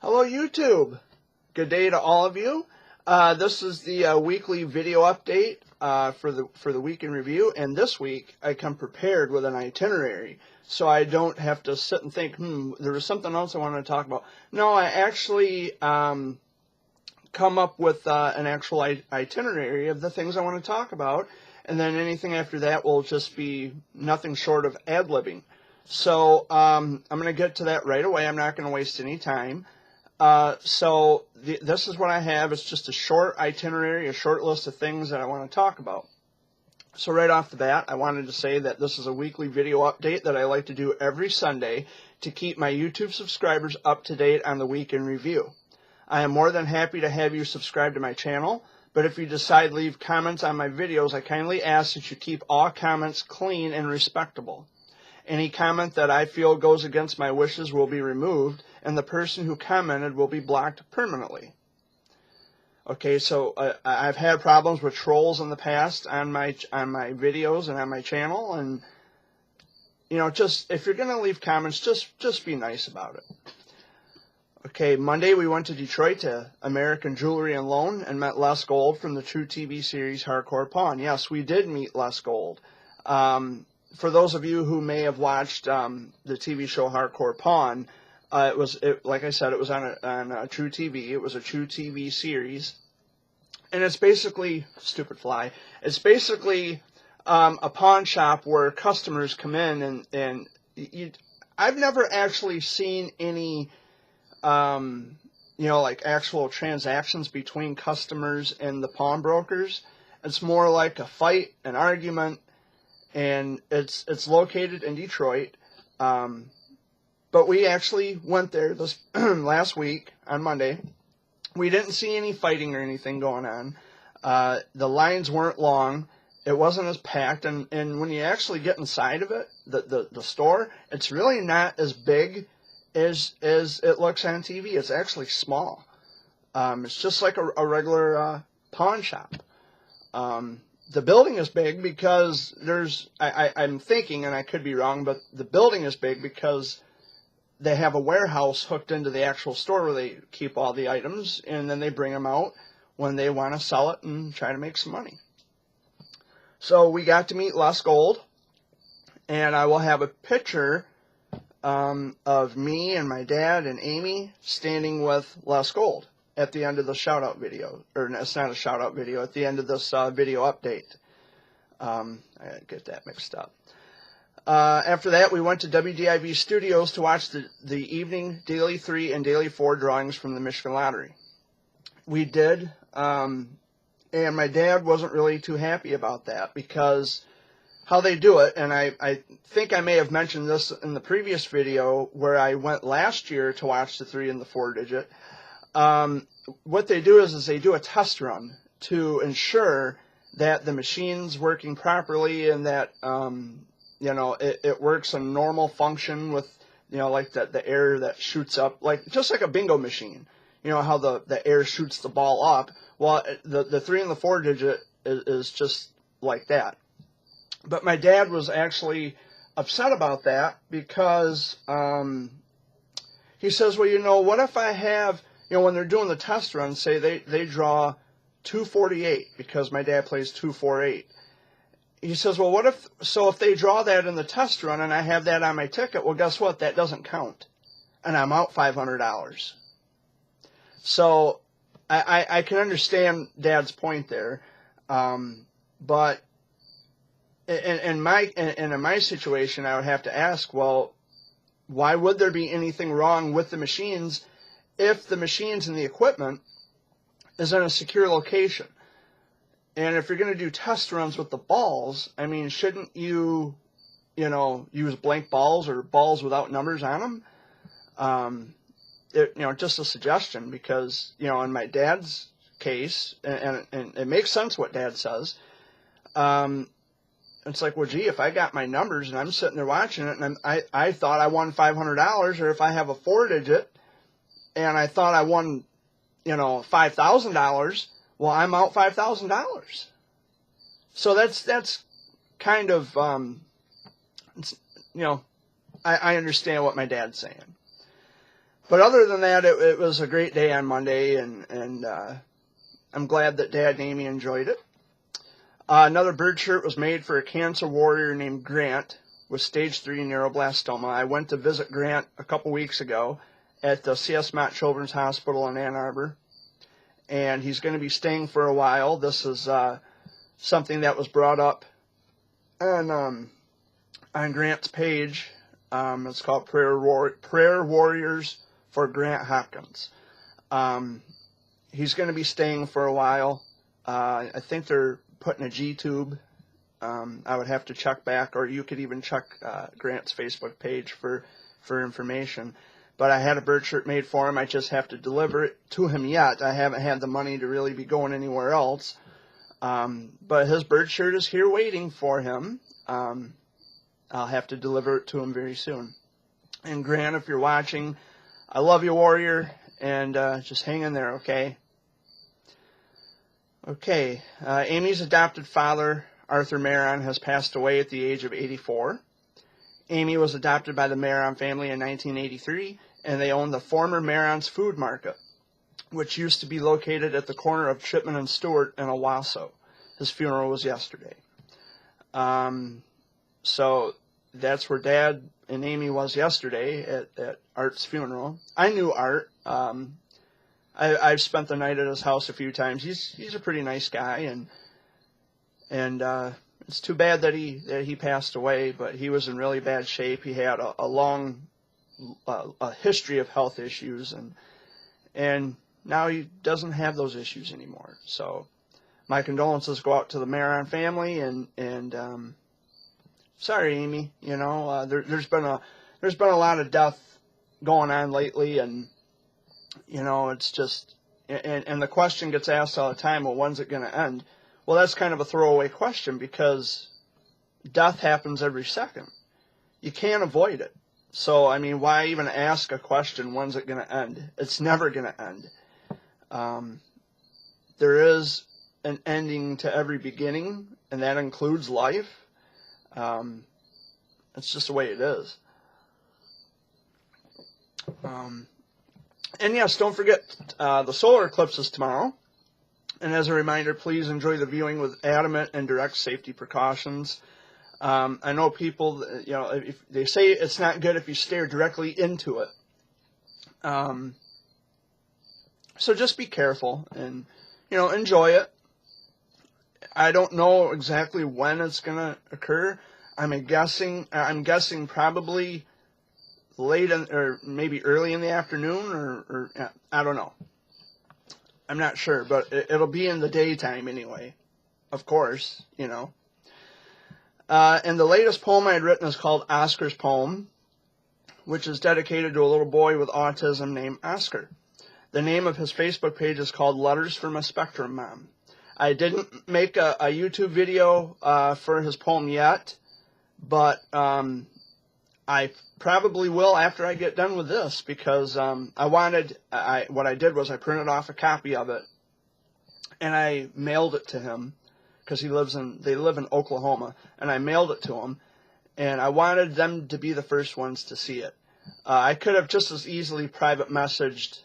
Hello YouTube. Good day to all of you. This is the weekly video update for the week in review, and this week I come prepared with an itinerary, so I don't have to sit and think, there was something else I wanted to talk about. No, I actually come up with an actual itinerary of the things I want to talk about, and then anything after that will just be nothing short of ad-libbing. So I'm going to get to that right away. I'm not going to waste any time. This is what I have. It's just a short itinerary, a short list of things that I want to talk about. So right off the bat, I wanted to say that this is a weekly video update that I like to do every Sunday to keep my YouTube subscribers up to date on the week in review. I am more than happy to have you subscribe to my channel, but if you decide to leave comments on my videos, I kindly ask that you keep all comments clean and respectable. Any comment that I feel goes against my wishes will be removed, and the person who commented will be blocked permanently. Okay, so I've had problems with trolls in the past on my videos and on my channel, and just if you're gonna leave comments, just be nice about it. Okay, Monday we went to Detroit to American Jewelry and Loan and met Les Gold from the truTV series Hardcore Pawn. Yes, we did meet Les Gold. For those of you who may have watched the TV show Hardcore Pawn, like I said, it was on truTV. It was a truTV series, and it's basically It's basically a pawn shop where customers come in, and I've never actually seen any like actual transactions between customers and the pawnbrokers. It's more like a fight, an argument. And it's located in Detroit, but we actually went there this last week on Monday. We didn't see any fighting or anything going on. The lines weren't long. It wasn't as packed, and when you actually get inside of it, the store, it's really not as big as it looks on TV. It's actually small. It's just like a regular pawn shop. The building is big because I'm thinking, and I could be wrong, but the building is big because they have a warehouse hooked into the actual store where they keep all the items, and then they bring them out when they want to sell it and try to make some money. So we got to meet Les Gold, and I will have a picture of me and my dad and Amy standing with Les Gold at the end of the shout-out video. Or it's not a shout-out video, at the end of this video update. I get that mixed up. After that, we went to WDIV Studios to watch the evening Daily 3 and Daily 4 drawings from the Michigan Lottery. We did, and my dad wasn't really too happy about that because how they do it, and I think I may have mentioned this in the previous video where I went last year to watch the 3 and the 4 digit. What they do is they do a test run to ensure that the machine's working properly and that it works in normal function with like the air that shoots up, just like a bingo machine. How the air shoots the ball up. Well, the 3 and the 4 digit is just like that. But my dad was actually upset about that because he says, well, what if I have, when they're doing the test run, say they draw 248 because my dad plays 248. He says, well, if they draw that in the test run and I have that on my ticket, well, guess what? That doesn't count. And I'm out $500. So I can understand Dad's point there. But in my situation, I would have to ask, well, why would there be anything wrong with the machines if the machines and the equipment is in a secure location? And if you're going to do test runs with the balls, I mean, shouldn't you, use blank balls or balls without numbers on them? Just a suggestion because, in my dad's case, and it makes sense what Dad says, it's like, well, gee, if I got my numbers and I'm sitting there watching it and I thought I won $500, or if I have a 4-digit and I thought I won, $5,000, well, I'm out $5,000. So that's kind of, I understand what my dad's saying. But other than that, it was a great day on Monday, and I'm glad that Dad and Amy enjoyed it. Another bird shirt was made for a cancer warrior named Grant with stage 3 neuroblastoma. I went to visit Grant a couple weeks ago at the C.S. Mott Children's Hospital in Ann Arbor, and he's going to be staying for a while. This is something that was brought up on Grant's page. It's called Prayer Warriors for Grant Hopkins. He's going to be staying for a while. I think they're putting a G-tube. I would have to check back, or you could even check Grant's Facebook page for information. But I had a bird shirt made for him. I just have to deliver it to him yet. I haven't had the money to really be going anywhere else. But his bird shirt is here waiting for him. I'll have to deliver it to him very soon. And Grant, if you're watching, I love you, warrior, and just hang in there, okay? Okay, Amy's adopted father, Arthur Maron, has passed away at the age of 84. Amy was adopted by the Maron family in 1983, and they owned the former Maron's Food Market, which used to be located at the corner of Chipman and Stewart in Owasso. His funeral was yesterday. So that's where Dad and Amy was yesterday at Art's funeral. I knew Art. I've spent the night at his house a few times. He's a pretty nice guy, and it's too bad that he passed away. But he was in really bad shape. He had a long history of health issues, and now he doesn't have those issues anymore. So my condolences go out to the Maron family, and sorry, Amy. You know, there's been a lot of death going on lately, and you know, it's just, and the question gets asked all the time, well, when's it going to end? Well, that's kind of a throwaway question, because death happens every second. You can't avoid it. So, I mean, why even ask a question, when's it going to end? It's never going to end. There is an ending to every beginning, and that includes life. It's just the way it is. And yes, don't forget, the solar eclipse is tomorrow. And as a reminder, please enjoy the viewing with adamant and direct safety precautions. I know people, you know, if they say it's not good if you stare directly into it. So just be careful and, you know, enjoy it. I don't know exactly when it's going to occur. I'm guessing probably late or maybe early in the afternoon, or I don't know. I'm not sure, but it'll be in the daytime anyway. Of course, you know. And the latest poem I had written is called Oscar's Poem, which is dedicated to a little boy with autism named Oscar. The name of his Facebook page is called Letters from a Spectrum Mom. I didn't make a YouTube video for his poem yet, but I probably will after I get done with this, because what I did was I printed off a copy of it and I mailed it to him, because they live in Oklahoma, and I mailed it to him, and I wanted them to be the first ones to see it. I could have just as easily private messaged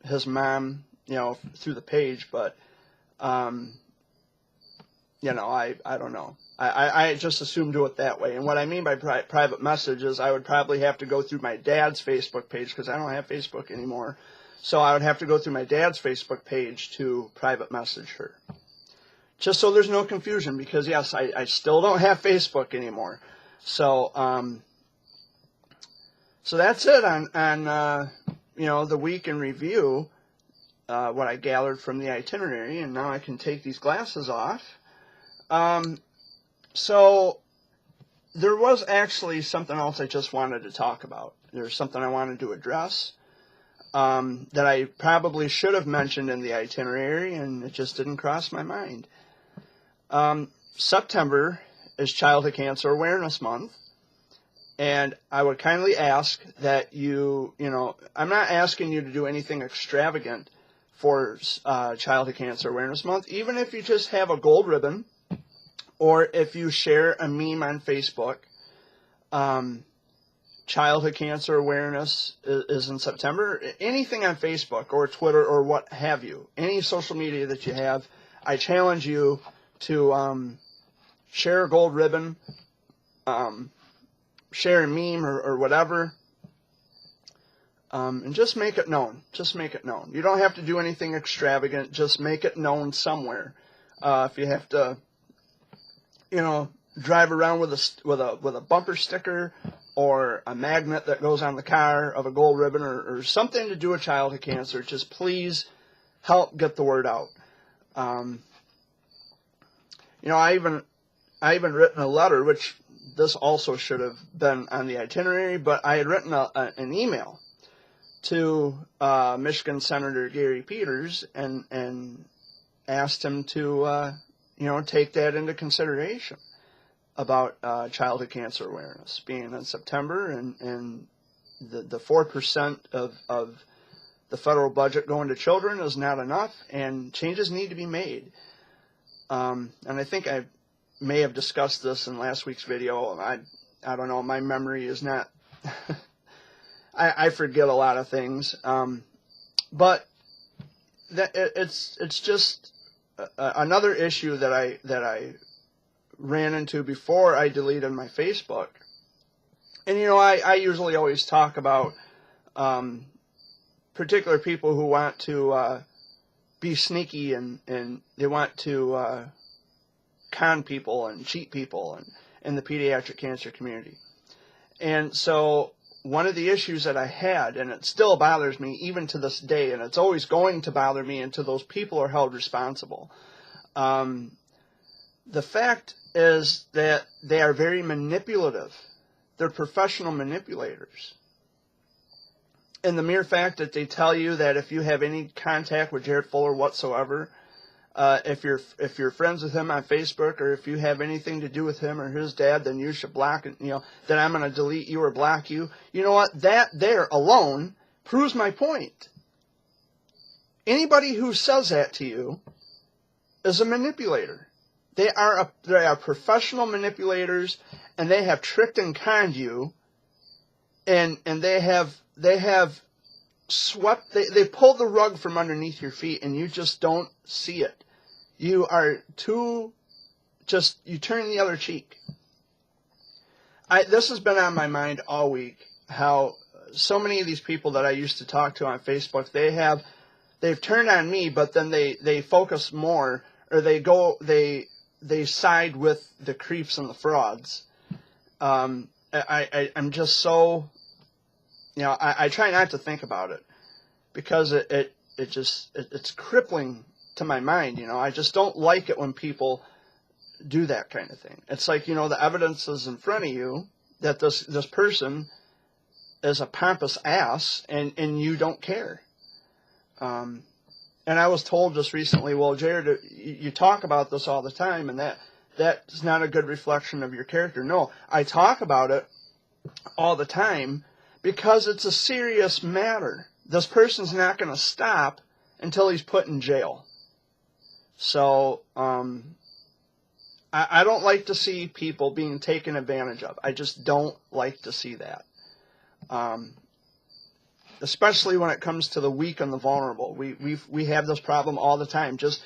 his mom, you know, through the page, but you know, I don't know. I just assumed do it that way. And what I mean by private messages, I would probably have to go through my dad's Facebook page, because I don't have Facebook anymore. So I would have to go through my dad's Facebook page to private message her. Just so there's no confusion, because yes, I still don't have Facebook anymore. So so that's it on you know, the week in review, what I gathered from the itinerary, and now I can take these glasses off. So there was actually something else I just wanted to talk about. There's something I wanted to address that I probably should have mentioned in the itinerary, and it just didn't cross my mind. September is Childhood Cancer Awareness Month, and I would kindly ask that you know, I'm not asking you to do anything extravagant for Childhood Cancer Awareness Month. Even if you just have a gold ribbon, or if you share a meme on Facebook, childhood cancer awareness is in September. Anything on Facebook or Twitter or what have you, any social media that you have, I challenge you to share a gold ribbon, share a meme or whatever, and just make it known. Just make it known. You don't have to do anything extravagant. Just make it known somewhere. If you have to, drive around with a bumper sticker or a magnet that goes on the car of a gold ribbon or something to do with childhood cancer, just please help get the word out. I even written a letter, which this also should have been on the itinerary, but I had written an email to Michigan Senator Gary Peters and asked him to take that into consideration about childhood cancer awareness being in September, and the 4% of the federal budget going to children is not enough, and changes need to be made. And I think I may have discussed this in last week's video. I don't know, my memory is not I forget a lot of things, but it's just another issue that I ran into before I deleted my Facebook. And I usually always talk about particular people who want to be sneaky and they want to con people and cheat people in the pediatric cancer community. And so one of the issues that I had, and it still bothers me even to this day, and it's always going to bother me until those people are held responsible. The fact is that they are very manipulative. They're professional manipulators. And the mere fact that they tell you that if you have any contact with Jared Fuller whatsoever, if you're friends with him on Facebook, or if you have anything to do with him or his dad, then you should block it. Then I'm going to delete you or block you. You know what? That there alone proves my point. Anybody who says that to you is a manipulator. They are professional manipulators, and they have tricked and conned you, and they have swept. They pulled the rug from underneath your feet, and you just don't see it. You are you turn the other cheek. This has been on my mind all week, how so many of these people that I used to talk to on Facebook, they've turned on me, but then they focus more, or they side with the creeps and the frauds. I'm just so, I try not to think about it, because it's crippling to my mind. I just don't like it when people do that kind of thing. It's like, the evidence is in front of you that this person is a pompous ass, and you don't care. And I was told just recently, well, Jared, you talk about this all the time, and that's not a good reflection of your character. No, I talk about it all the time because it's a serious matter. This person's not going to stop until he's put in jail. So I don't like to see people being taken advantage of. I just don't like to see that. Especially when it comes to the weak and the vulnerable. We have this problem all the time. Just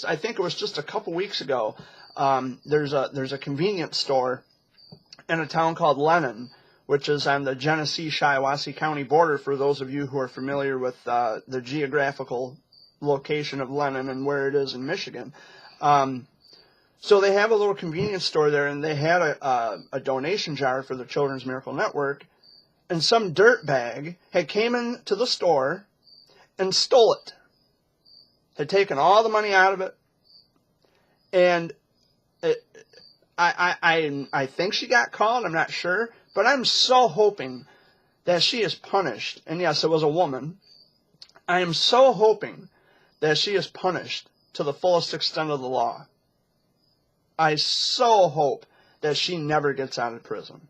I think it was just a couple weeks ago, there's a convenience store in a town called Lennon, which is on the Genesee-Shiawassee County border, for those of you who are familiar with the geographical location of Lennon and where it is in Michigan. So they have a little convenience store there, and they had a donation jar for the Children's Miracle Network, and some dirtbag had came into the store and stole it. Had taken all the money out of it, and I think she got caught. I'm not sure, but I'm so hoping that she is punished. And yes, it was a woman. I am so hoping that she is punished to the fullest extent of the law. I so hope that she never gets out of prison,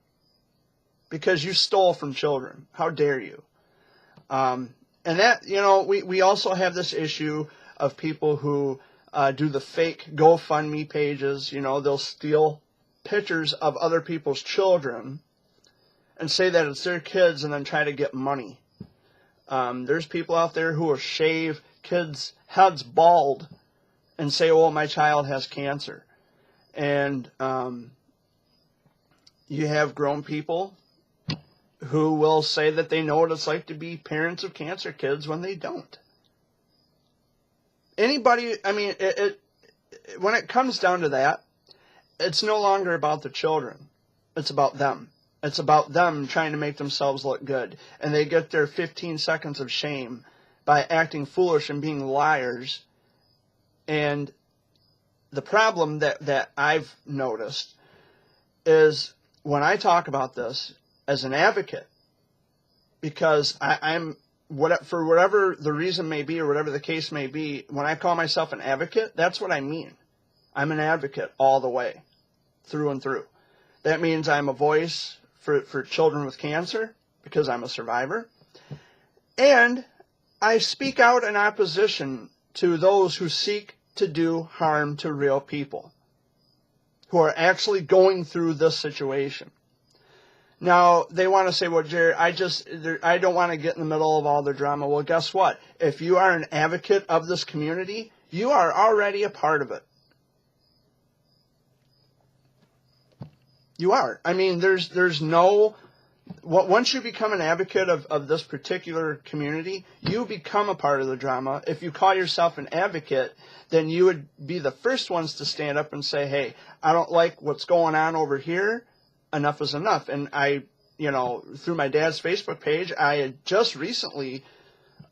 because you stole from children. How dare you? And that, we also have this issue of people who do the fake GoFundMe pages. They'll steal pictures of other people's children and say that it's their kids and then try to get money. There's people out there who will shave kids' heads bald and say, "Oh, my child has cancer." And you have grown people who will say that they know what it's like to be parents of cancer kids when they don't. Anybody, I mean, when it comes down to that, it's no longer about the children. It's about them. It's about them trying to make themselves look good. And they get their 15 seconds of shame by acting foolish and being liars. And the problem that I've noticed is when I talk about this as an advocate, because I'm for whatever the reason may be or whatever the case may be, when I call myself an advocate, that's what I mean. I'm an advocate all the way, through and through. That means I'm a voice for children with cancer because I'm a survivor. And I speak out in opposition to those who seek to do harm to real people who are actually going through this situation. Now, they want to say, "Well, Jerry, I don't want to get in the middle of all the drama." Well, guess what? If you are an advocate of this community, you are already a part of it. You are. I mean, there's no... Once you become an advocate of this particular community, you become a part of the drama. If you call yourself an advocate, then you would be the first ones to stand up and say, "Hey, I don't like what's going on over here. Enough is enough." And I, through my dad's Facebook page, I had just recently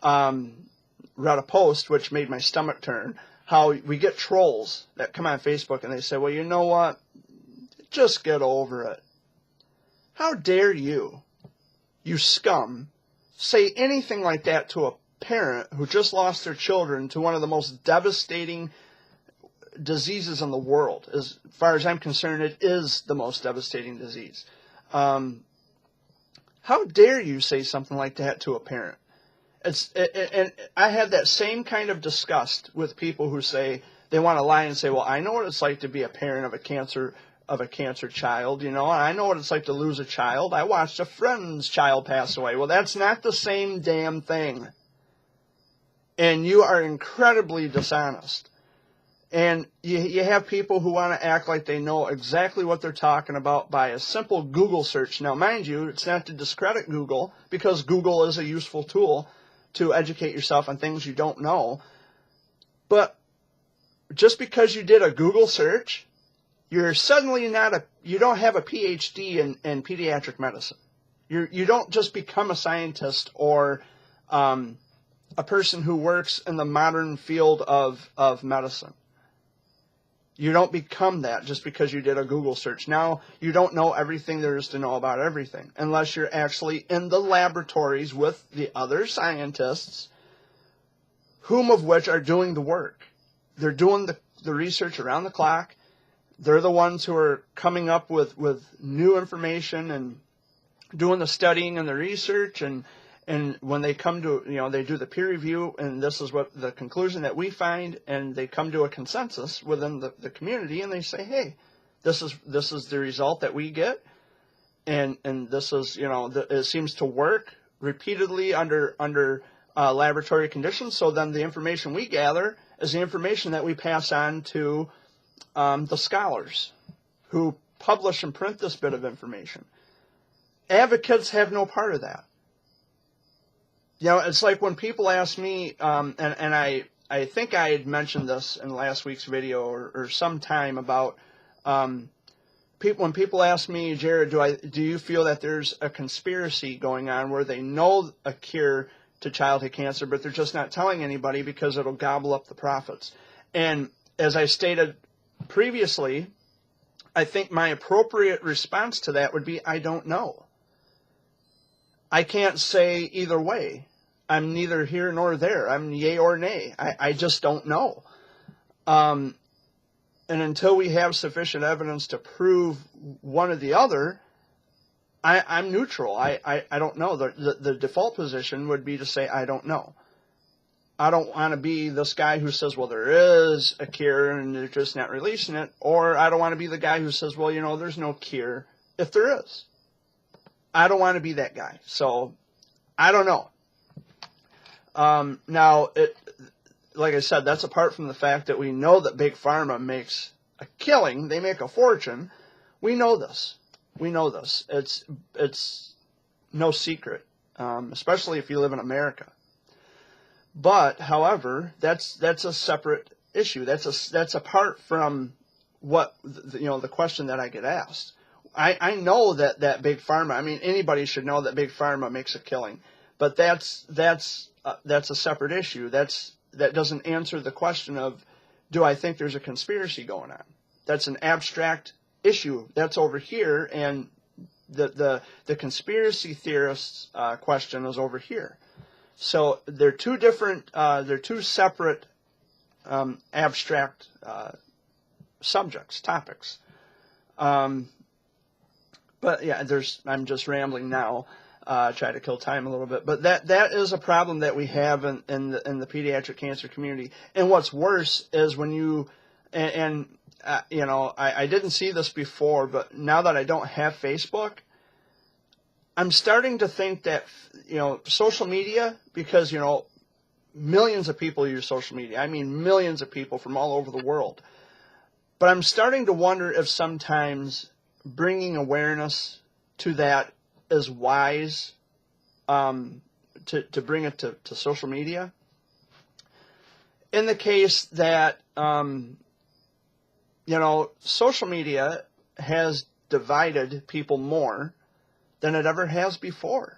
read a post which made my stomach turn. How we get trolls that come on Facebook and they say, "Well, you know what? Just get over it." How dare you, you scum, say anything like that to a parent who just lost their children to one of the most devastating diseases in the world? As far as I'm concerned, it is the most devastating disease. How dare you say something like that to a parent? And I have that same kind of disgust with people who say they want to lie and say, "Well, I know what it's like to be a parent of a cancer child, I know what it's like to lose a child. I watched a friend's child pass away." Well, that's not the same damn thing. And you are incredibly dishonest. And you have people who want to act like they know exactly what they're talking about by a simple Google search. Now, mind you, it's not to discredit Google, because Google is a useful tool to educate yourself on things you don't know. But just because you did a Google search, you're suddenly you don't have a PhD in pediatric medicine. You don't just become a scientist or a person who works in the modern field of medicine. You don't become that just because you did a Google search. Now, you don't know everything there is to know about everything, unless you're actually in the laboratories with the other scientists, whom of which are doing the work. They're doing the research around the clock. They're the ones who are coming up with new information and doing the studying and the research. And when they come to, they do the peer review, and this is what the conclusion that we find, and they come to a consensus within the community, and they say, "Hey, this is the result that we get, and this is, it seems to work repeatedly under laboratory conditions." So then the information we gather is the information that we pass on to the scholars who publish and print this bit of information. Advocates have no part of that. It's like when people ask me, and I think I had mentioned this in last week's video or sometime about when people ask me, "Jared, do you feel that there's a conspiracy going on where they know a cure to childhood cancer, but they're just not telling anybody because it'll gobble up the profits?" And as I stated previously, I think my appropriate response to that would be, I don't know. I can't say either way. I'm neither here nor there. I'm yay or nay. I just don't know. And until we have sufficient evidence to prove one or the other, I'm neutral. I don't know. The default position would be to say, I don't know. I don't want to be this guy who says, "Well, there is a cure and they're just not releasing it." Or I don't want to be the guy who says, "Well, there's no cure," if there is. I don't want to be that guy. So I don't know. Now, like I said, that's apart from the fact that we know that Big Pharma makes a killing. They make a fortune. We know this. We know this. It's no secret, especially if you live in America. But, however, that's a separate issue. That's apart from what the question that I get asked. I know that Big Pharma. I mean, anybody should know that Big Pharma makes a killing. But that's a separate issue. That doesn't answer the question of, do I think there's a conspiracy going on? That's an abstract issue. That's over here, and the conspiracy theorists question is over here. So they're two different. They're two separate abstract subjects, topics. But yeah, I'm just rambling now. Try to kill time a little bit, but that is a problem that we have in the pediatric cancer community. And what's worse is when you I didn't see this before, but now that I don't have Facebook, I'm starting to think that social media, because millions of people use social media. I mean, millions of people from all over the world. But I'm starting to wonder if sometimes bringing awareness to that is wise, to bring it to social media. In the case that, social media has divided people more than it ever has before.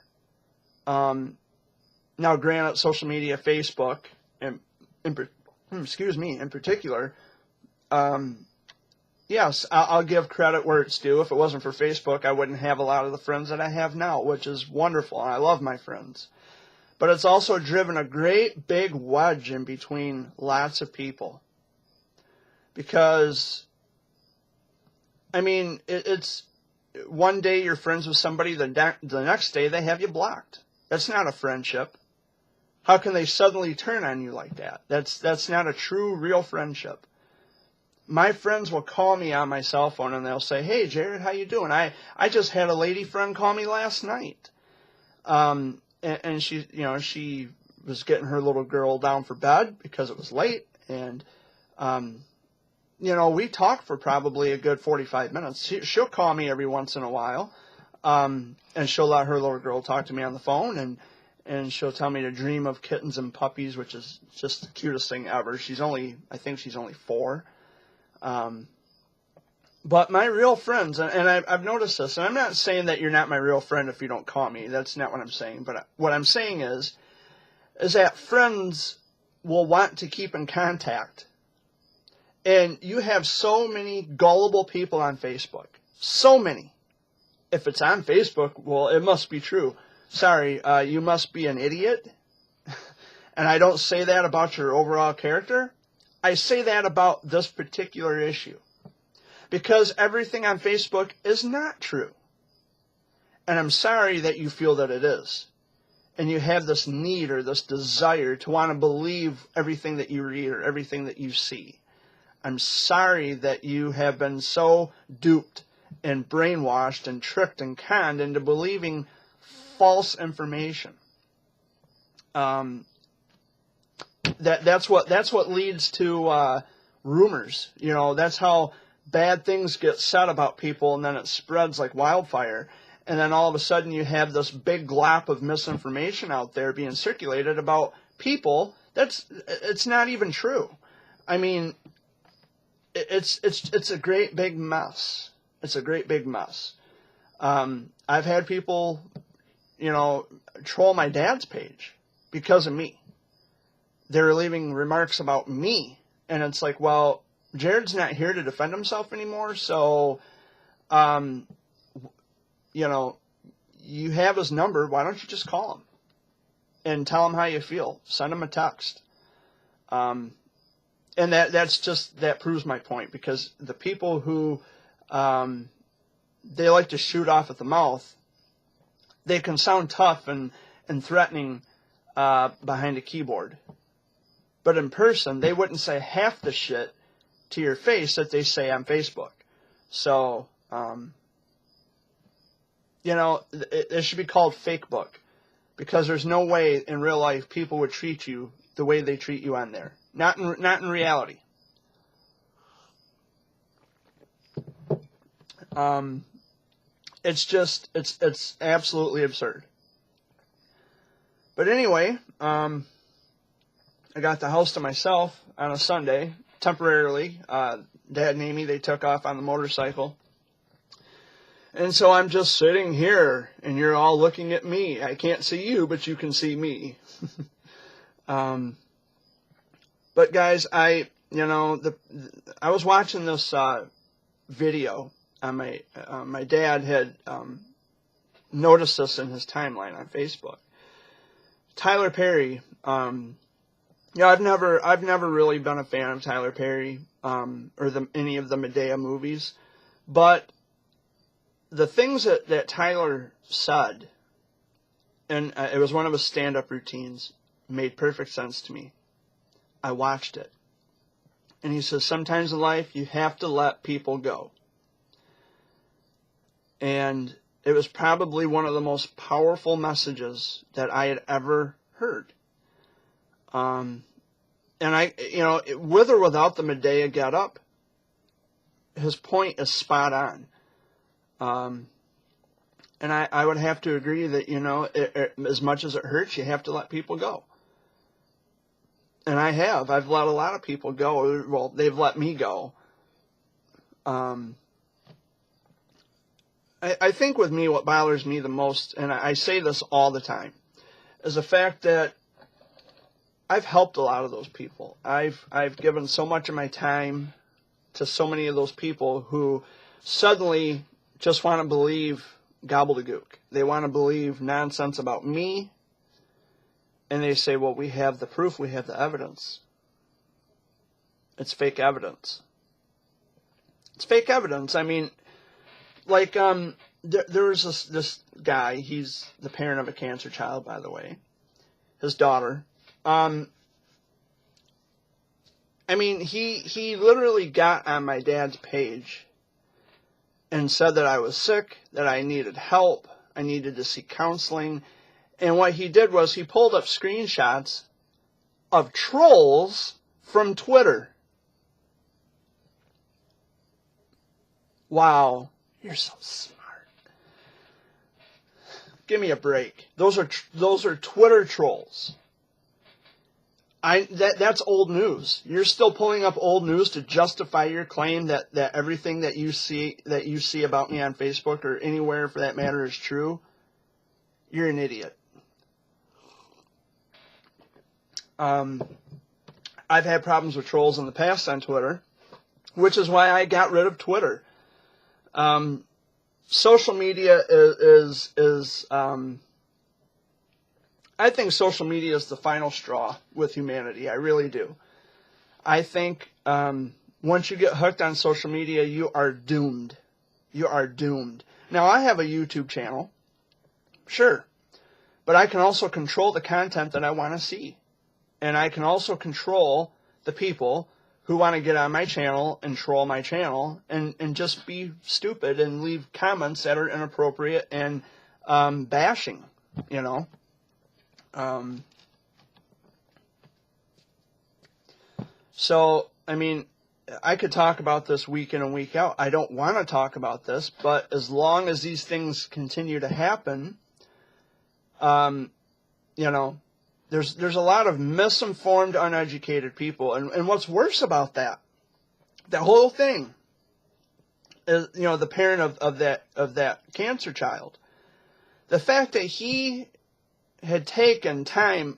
Now, granted, social media, Facebook, in particular, yes, I'll give credit where it's due. If it wasn't for Facebook, I wouldn't have a lot of the friends that I have now, which is wonderful, and I love my friends. But it's also driven a great big wedge in between lots of people. Because, I mean, it's one day you're friends with somebody, the next day they have you blocked. That's not a friendship. How can they suddenly turn on you like that? That's not a true, real friendship. My friends will call me on my cell phone and they'll say, "Hey, Jared, how you doing? I just had a lady friend call me last night. And she, she was getting her little girl down for bed because it was late. And, we talked for probably a good 45 minutes. She'll call me every once in a while. And she'll let her little girl talk to me on the phone. And she'll tell me to dream of kittens and puppies, which is just the cutest thing ever. I think she's only 4. But my real friends, and I've noticed this, and I'm not saying that you're not my real friend if you don't call me. That's not what I'm saying. But what I'm saying is that friends will want to keep in contact. And you have so many gullible people on Facebook. So many. If it's on Facebook, well, it must be true. Sorry, you must be an idiot. And I don't say that about your overall character. I say that about this particular issue. Because everything on Facebook is not true. And I'm sorry that you feel that it is. And you have this need or this desire to want to believe everything that you read or everything that you see. I'm sorry that you have been so duped and brainwashed and tricked and conned into believing false information. That's what leads to rumors. That's how bad things get said about people, and then it spreads like wildfire. And then all of a sudden you have this big glop of misinformation out there being circulated about people. It's not even true. I mean, it's a great big mess. It's a great big mess. I've had people, troll my dad's page because of me. They're leaving remarks about me. And it's like, well, Jared's not here to defend himself anymore. So, you have his number. Why don't you just call him and tell him how you feel? Send him a text. And that proves my point, because the people who, they like to shoot off at the mouth, they can sound tough and threatening, behind a keyboard. But in person, they wouldn't say half the shit to your face that they say on Facebook. So, You know, it should be called fake book, because there's no way in real life people would treat you the way they treat you on there. Not in reality. It's absolutely absurd. But anyway, I got the house to myself on a Sunday, temporarily. Dad and Amy, they took off on the motorcycle. And so I'm just sitting here, and you're all looking at me. I can't see you, but you can see me. But guys, I was watching this video on my dad had noticed this in his timeline on Facebook. Tyler Perry, I've never really been a fan of Tyler Perry or any of the Madea movies, but the things that Tyler said, and it was one of his stand-up routines, made perfect sense to me. I watched it. And he says, sometimes in life you have to let people go. And it was probably one of the most powerful messages that I had ever heard. And with or without the Madea getup, his point is spot on. And I would have to agree that, as much as it hurts, you have to let people go. And I've let a lot of people go. Well, they've let me go. I think with me, what bothers me the most, and I say this all the time, is the fact that I've helped a lot of those people. I've given so much of my time to so many of those people who suddenly just want to believe gobbledygook. They want to believe nonsense about me, and they say, well, we have the proof, we have the evidence. It's fake evidence. It's fake evidence. I mean, like, there was this guy, he's the parent of a cancer child, by the way, his daughter. I mean, he literally got on my dad's page and said that I was sick, that I needed help, I needed to seek counseling. And what he did was he pulled up screenshots of trolls from Twitter. Wow, you're so smart. Give me a break. Those are Twitter trolls. That's old news. You're still pulling up old news to justify your claim that everything that you see about me on Facebook or anywhere for that matter is true. You're an idiot. I've had problems with trolls in the past on Twitter, which is why I got rid of Twitter. Social media is I think social media is the final straw with humanity. I really do. I think once you get hooked on social media, you are doomed. You are doomed. Now, I have a YouTube channel, sure, but I can also control the content that I want to see. And I can also control the people who want to get on my channel and troll my channel and just be stupid and leave comments that are inappropriate and bashing, So, I mean, I could talk about this week in and week out. I don't want to talk about this, but as long as these things continue to happen, there's a lot of misinformed, uneducated people. And what's worse about that whole thing is, the parent of that cancer child, the fact that he had taken time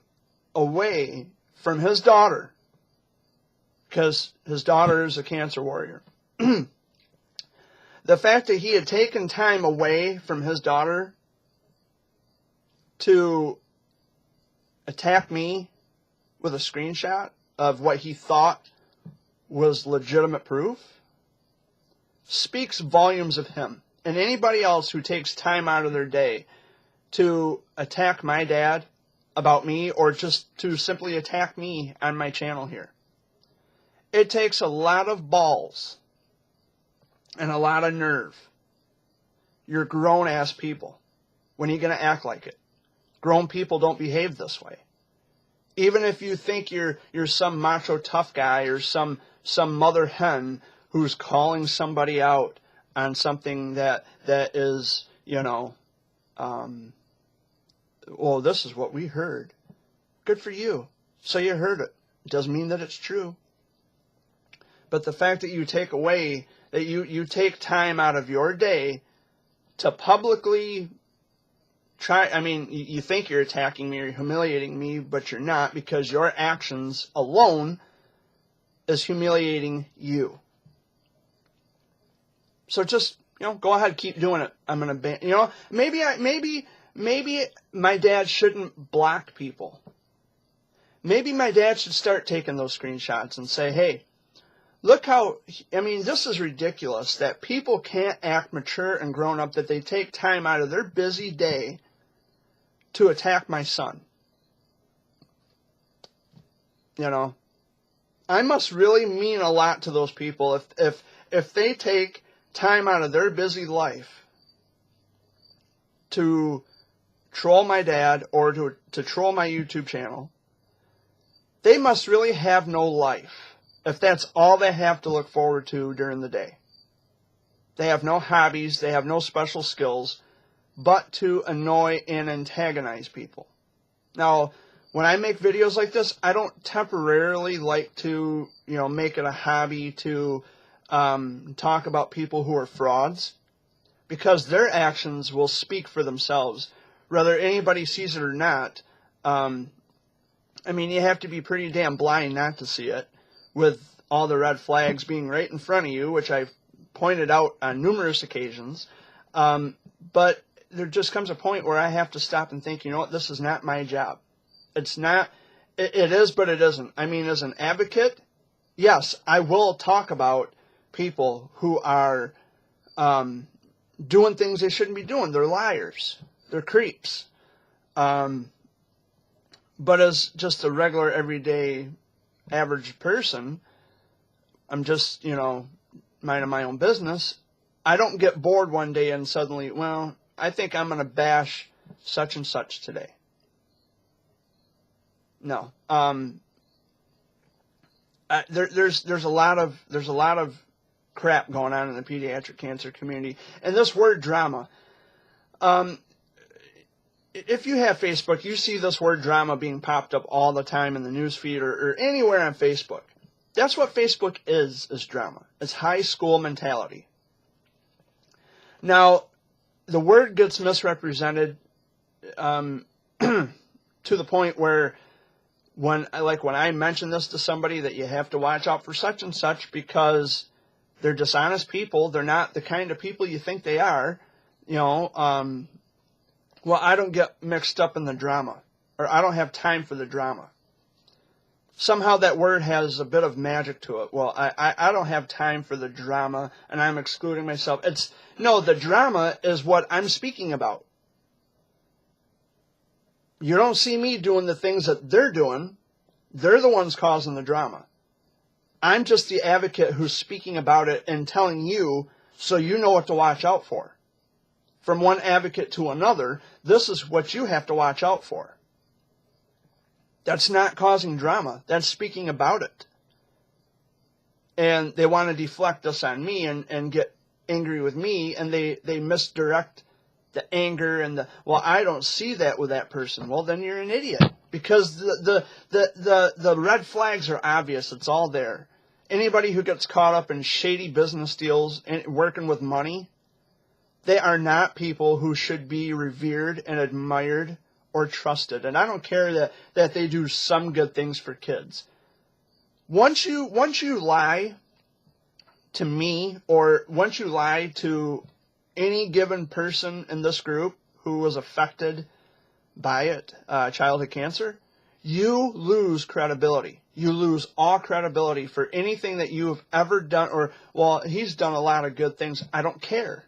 away from his daughter, because his daughter is a cancer warrior. The fact that he had taken time away from his daughter to attack me with a screenshot of what he thought was legitimate proof speaks volumes of him. And anybody else who takes time out of their day to attack my dad about me, or just to simply attack me on my channel here. It takes a lot of balls and a lot of nerve. You're grown-ass people. When are you going to act like it? Grown people don't behave this way. Even if you think you're some macho tough guy or some mother hen who's calling somebody out on something that is, well, this is what we heard. Good for you. So you heard it. It doesn't mean that it's true. But the fact that you take away, that you take time out of your day to publicly you think you're attacking me or humiliating me, but you're not, because your actions alone is humiliating you. So just, go ahead, keep doing it. I'm going to ban, maybe my dad shouldn't block people. Maybe my dad should start taking those screenshots and say, hey, look how, this is ridiculous that people can't act mature and grown up, that they take time out of their busy day to attack my son. I must really mean a lot to those people if they take time out of their busy life to troll my dad or to troll my YouTube channel. They must really have no life if that's all they have to look forward to during the day. They have no hobbies, they have no special skills, but to annoy and antagonize people. Now, when I make videos like this, I don't temporarily like to, make it a hobby to talk about people who are frauds, because their actions will speak for themselves, whether anybody sees it or not. You have to be pretty damn blind not to see it, with all the red flags being right in front of you, which I've pointed out on numerous occasions. But there just comes a point where I have to stop and think, this is not my job. It's not, it is, but it isn't. As an advocate, yes, I will talk about people who are doing things they shouldn't be doing. They're liars. They're creeps. But as just a regular, everyday, average person, I'm just, minding my own business. I don't get bored one day and suddenly, well, I think I'm going to bash such and such today. No. There's a lot of crap going on in the pediatric cancer community. And this word drama, if you have Facebook, you see this word drama being popped up all the time in the news feed or anywhere on Facebook. That's what Facebook is drama. It's high school mentality. Now, the word gets misrepresented to the point where when I mention this to somebody, that you have to watch out for such and such because they're dishonest people, they're not the kind of people you think they are, well, I don't get mixed up in the drama, or I don't have time for the drama. Somehow that word has a bit of magic to it. Well, I don't have time for the drama, and I'm excluding myself. The drama is what I'm speaking about. You don't see me doing the things that they're doing. They're the ones causing the drama. I'm just the advocate who's speaking about it and telling you so you know what to watch out for. From one advocate to another, this is what you have to watch out for. That's not causing drama. That's speaking about it. And they want to deflect this on me and get angry with me, and they misdirect the anger and well, I don't see that with that person. Well, then you're an idiot, because the red flags are obvious. It's all there. Anybody who gets caught up in shady business deals and working with money, they are not people who should be revered and admired or trusted. And I don't care that they do some good things for kids. Once you lie to me, or once you lie to any given person in this group who was affected by it, childhood cancer, you lose credibility. You lose all credibility for anything that you have ever done. Or, well, he's done a lot of good things. I don't care.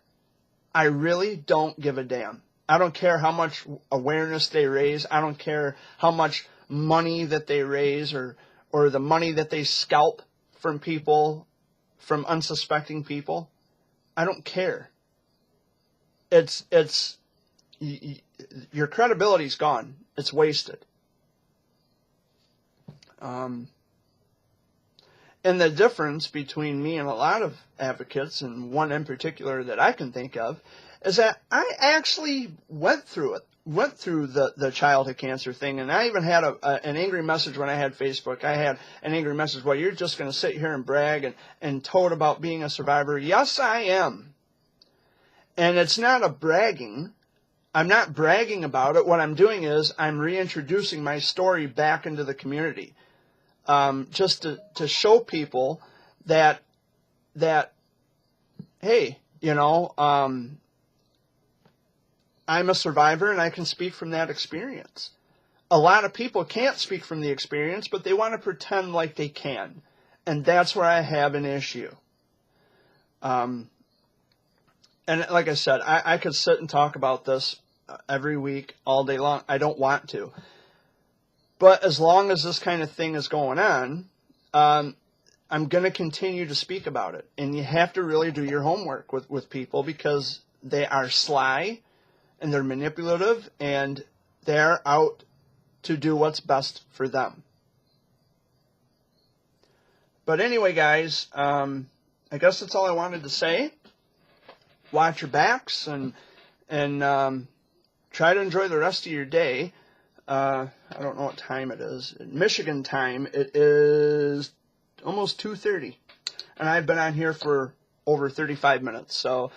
I really don't give a damn. I don't care how much awareness they raise. I don't care how much money that they raise or the money that they scalp from people, from unsuspecting people. I don't care. your credibility's gone. It's wasted. And the difference between me and a lot of advocates, and one in particular that I can think of, is that I actually went through it. Went through the childhood cancer thing, and I even had an angry message when I had Facebook. I had an angry message, well, you're just going to sit here and brag and toad about being a survivor. Yes, I am. And it's not a bragging. I'm not bragging about it. What I'm doing is I'm reintroducing my story back into the community, just to show people that hey, I'm a survivor and I can speak from that experience. A lot of people can't speak from the experience, but they want to pretend like they can. And that's where I have an issue. And like I said, I could sit and talk about this every week, all day long. I don't want to. But as long as this kind of thing is going on, I'm going to continue to speak about it. And you have to really do your homework with people, because they are sly, and they're manipulative, and they're out to do what's best for them. But anyway, guys, I guess that's all I wanted to say. Watch your backs and try to enjoy the rest of your day. I don't know what time it is. In Michigan time, it is almost 2:30, and I've been on here for over 35 minutes. So,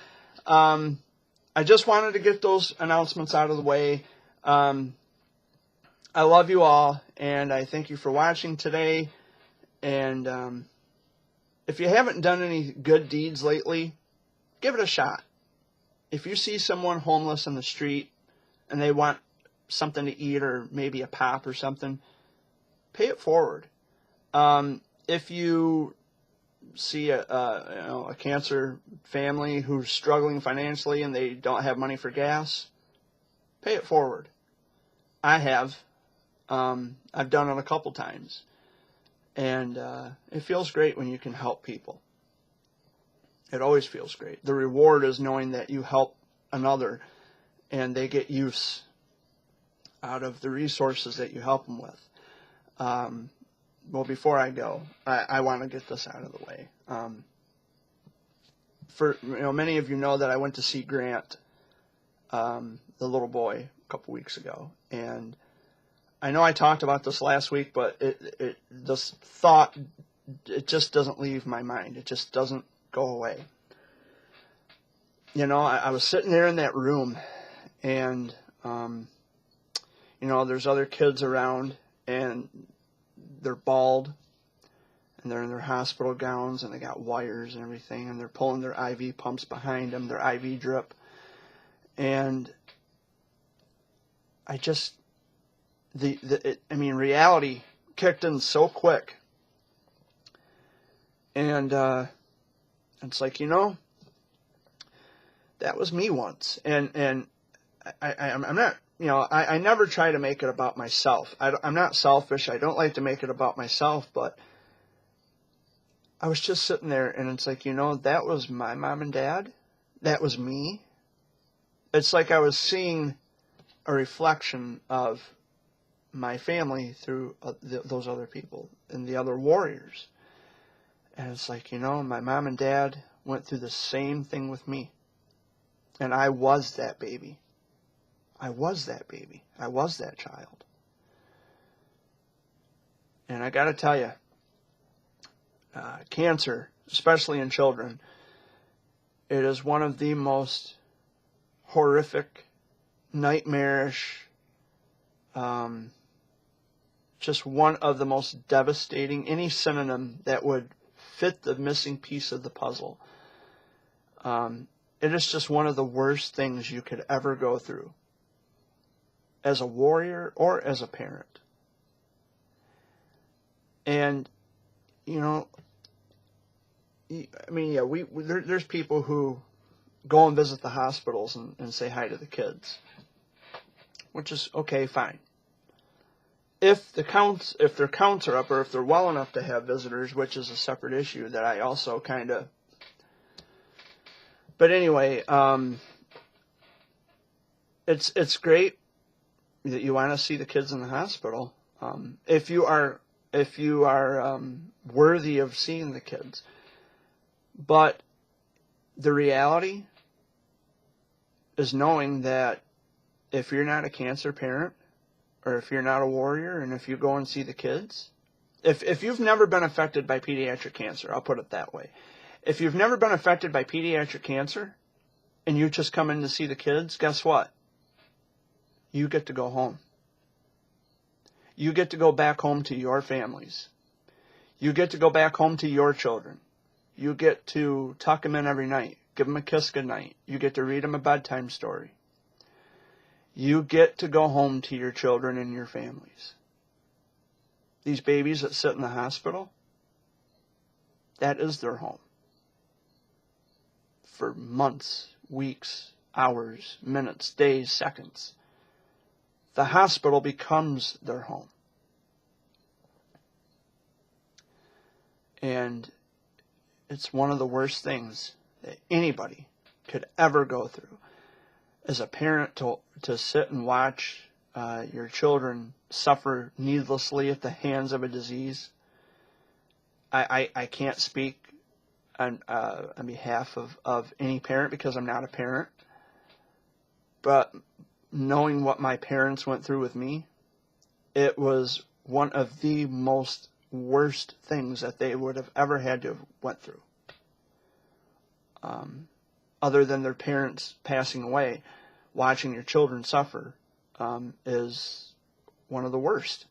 I just wanted to get those announcements out of the way. I love you all, and I thank you for watching today. And if you haven't done any good deeds lately, give it a shot. If you see someone homeless in the street and they want something to eat, or maybe a pop or something, pay it forward. If you see a cancer family who's struggling financially and they don't have money for gas, pay it forward. I have. I've done it a couple times. And it feels great when you can help people. It always feels great. The reward is knowing that you help another and they get use out of the resources that you help them with. Well, before I go, I want to get this out of the way. Many of you know that I went to see Grant, the little boy, a couple weeks ago, and I know I talked about this last week, but this thought, it just doesn't leave my mind. It just doesn't go away. I was sitting there in that room, and there's other kids around, and they're bald, and they're in their hospital gowns, and they got wires and everything, and they're pulling their IV pumps behind them, their IV drip, and I just, reality kicked in so quick, and it's like, that was me once, and I'm not. I never try to make it about myself. I'm not selfish. I don't like to make it about myself, but I was just sitting there, and it's like, that was my mom and dad. That was me. It's like I was seeing a reflection of my family through those other people and the other warriors. And it's like, my mom and dad went through the same thing with me. And I was that baby. I was that baby. I was that child. And I got to tell you, cancer, especially in children, it is one of the most horrific, nightmarish, just one of the most devastating, any synonym that would fit the missing piece of the puzzle. It is just one of the worst things you could ever go through, as a warrior or as a parent. And, there's people who go and visit the hospitals and say hi to the kids, which is okay, fine. If their counts are up, or if they're well enough to have visitors, which is a separate issue that I also kind of. But anyway, it's great that you want to see the kids in the hospital, if you are worthy of seeing the kids. But the reality is knowing that if you're not a cancer parent, or if you're not a warrior, and if you go and see the kids, if you've never been affected by pediatric cancer, I'll put it that way. If you've never been affected by pediatric cancer, and you just come in to see the kids, guess what? You get to go home. You get to go back home to your families. You get to go back home to your children. You get to tuck them in every night. Give them a kiss goodnight. You get to read them a bedtime story. You get to go home to your children and your families. These babies that sit in the hospital, that is their home. For months, weeks, hours, minutes, days, seconds. The hospital becomes their home. And it's one of the worst things that anybody could ever go through. As a parent, to sit and watch your children suffer needlessly at the hands of a disease. I can't speak on behalf of any parent because I'm not a parent. But knowing what my parents went through with me, it was one of the most worst things that they would have ever had to have went through. Other than their parents passing away, watching your children suffer is one of the worst.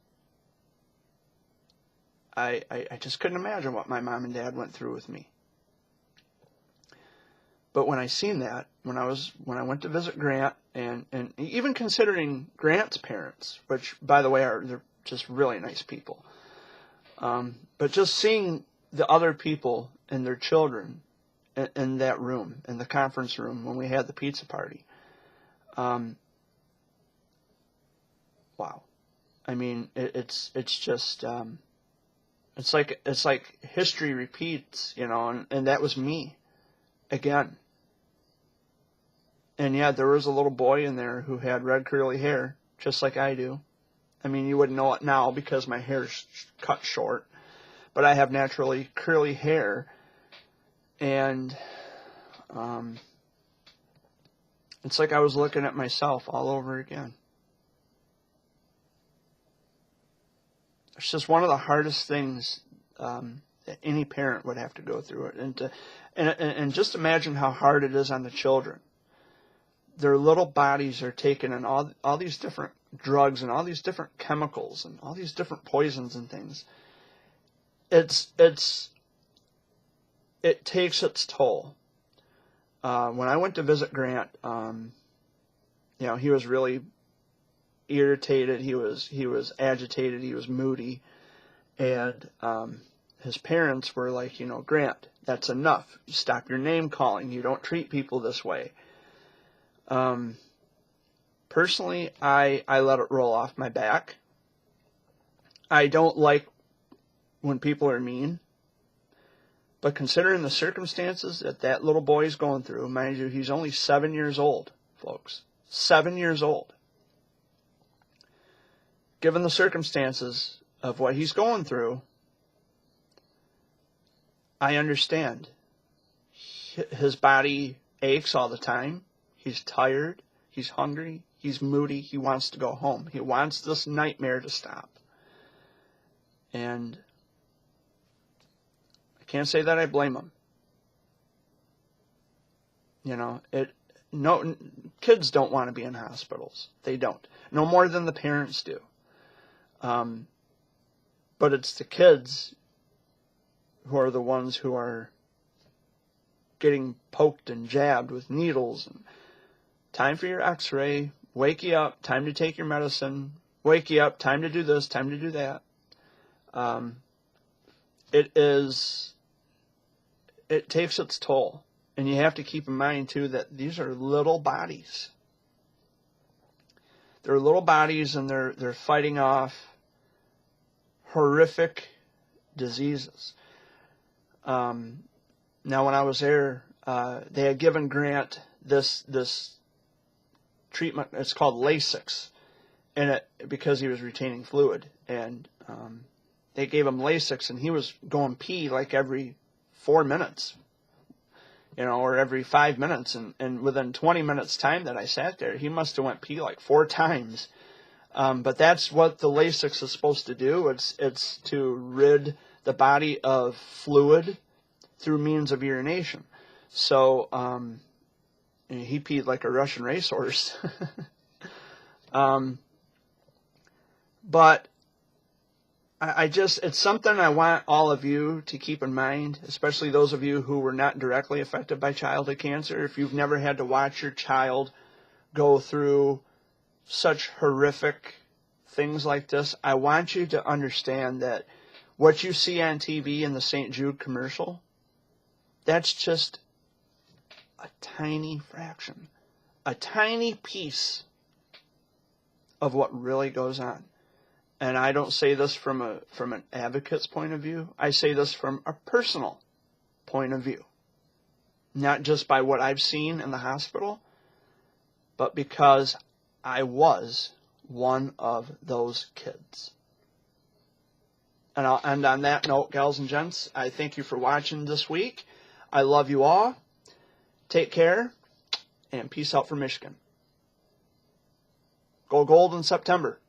I just couldn't imagine what my mom and dad went through with me. But when I seen that, when I went to visit Grant, and even considering Grant's parents, which by the way they're just really nice people, but just seeing the other people and their children in that room, in the conference room when we had the pizza party, wow. I mean, it's just it's like history repeats, and that was me again. And yeah, there was a little boy in there who had red curly hair, just like I do. I mean, you wouldn't know it now because my hair's cut short, but I have naturally curly hair, and it's like I was looking at myself all over again. It's just one of the hardest things that any parent would have to go through it, and just imagine how hard it is on the children. Their little bodies are taking in all these different drugs and all these different chemicals and all these different poisons and things. It takes its toll. When I went to visit Grant, he was really irritated. He was agitated. He was moody, and his parents were like, Grant, that's enough. You stop your name calling. You don't treat people this way. Personally, I let it roll off my back. I don't like when people are mean, but considering the circumstances that little boy is going through, mind you, he's only 7 years old, folks. 7 years old. Given the circumstances of what he's going through, I understand. His body aches all the time. He's tired. He's hungry. He's moody. He wants to go home. He wants this nightmare to stop. And I can't say that I blame him. Kids don't want to be in hospitals. They don't. No more than the parents do. But it's the kids who are the ones who are getting poked and jabbed with needles. And time for your x-ray. Wake you up. Time to take your medicine. Wake you up. Time to do this. Time to do that. It takes its toll. And you have to keep in mind, too, that these are little bodies. They're little bodies, and they're fighting off horrific diseases. Now, when I was there, they had given Grant this treatment. It's called Lasix, and because he was retaining fluid, and they gave him Lasix, and he was going pee like every 4 minutes, or every 5 minutes, and within 20 minutes time that I sat there, he must have went pee like 4 times. But that's what the Lasix is supposed to do. It's to rid the body of fluid through means of urination. So he peed like a Russian racehorse. But it's something I want all of you to keep in mind, especially those of you who were not directly affected by childhood cancer. If you've never had to watch your child go through such horrific things like this, I want you to understand that what you see on TV in the St. Jude commercial, that's just a tiny fraction, a tiny piece of what really goes on. And I don't say this from an advocate's point of view. I say this from a personal point of view. Not just by what I've seen in the hospital, but because I was one of those kids. And I'll end on that note, gals and gents. I thank you for watching this week. I love you all. Take care, and peace out from Michigan. Go Gold in September.